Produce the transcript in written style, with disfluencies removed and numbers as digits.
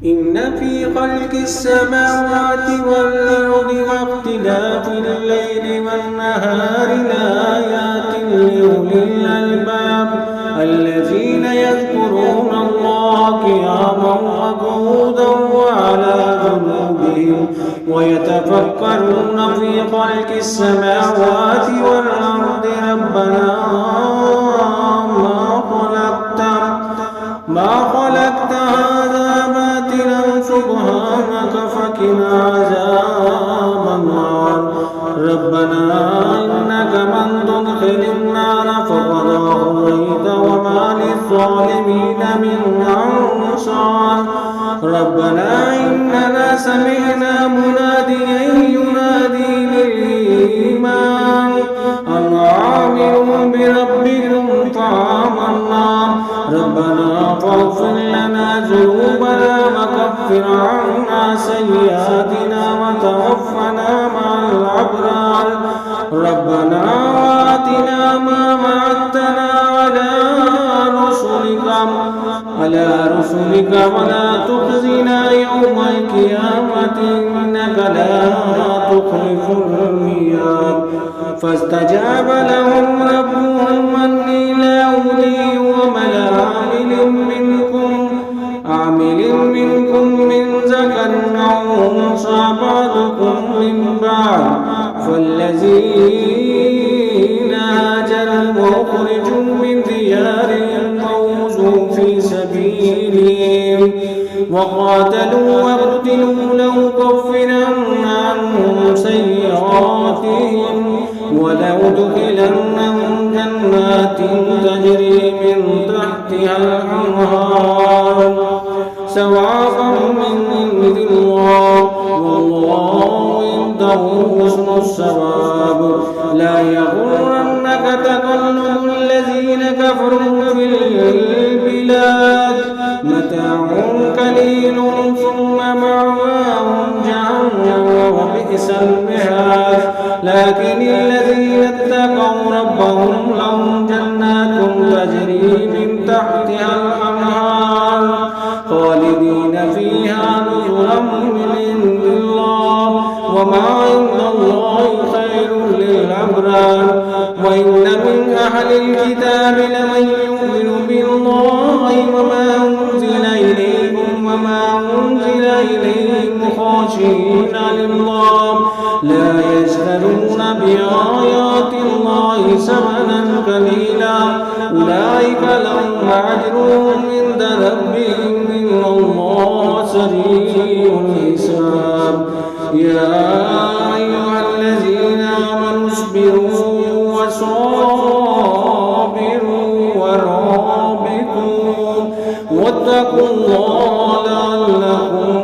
إن في خلق السماوات والأرض واختلاف الليل والنهار لآيات لأولي الألباب الذين يذكرون الله قياما وقعودا وعلى جنوبهم ويتفكرون في خلق السماوات والأرض ربنا ما خلقت هذا باطلا سبحانك فقنا عذاب النار ربنا إنك من تدخل النار فقد أغويت وما للظالمين من أنصار ربنا إننا سمعنا مناديا ينادي للإيمان أن آمنوا بربكم فآمنا ربنا فاغفر لنا ذنوبنا وكفر عنا سيئاتنا وتوفنا مع الأبرار ربنا وآتنا ما وعدتنا على رسلك ولا تخزنا يوم القيامة إنك لا تخلف الميعاد فاستجاب لهم ربهم أني لا أضيع عامل منكم من ذكر أو أنثى بعضكم من بعض فالذين هاجروا وأخرجوا من ديارهم فوزوا في سبيلهم وقاتلوا واقتلوا لأكفرن عنهم سيئاتهم ولأدخلنهم جنات تجري من تحتها الأنهار ثوابا من عند الله والله عنده حسن الثواب لا يغرنك تقلب الذين كفروا في البلاد متاع قليل ثم مأواهم جهنم وبئس المهاد لكن الذين اتقوا ربهم لهم جنات تجري من تحتها الأنهار خالدين فيها نزلا من عند الله وما عند الله خير للأبرار وإن من أهل الكتاب لمن يؤمن بالله وما أنزل إليكم وما أنزل إليهم خاشعين لله لا يشترون بآيات الله ثمنا قليلا أولئك لهم أجرهم عند ربهم إن الله سريع الحساب يا أيها الذين آمنوا اصبروا وصابروا ورابطوا واتقوا الله لعلكم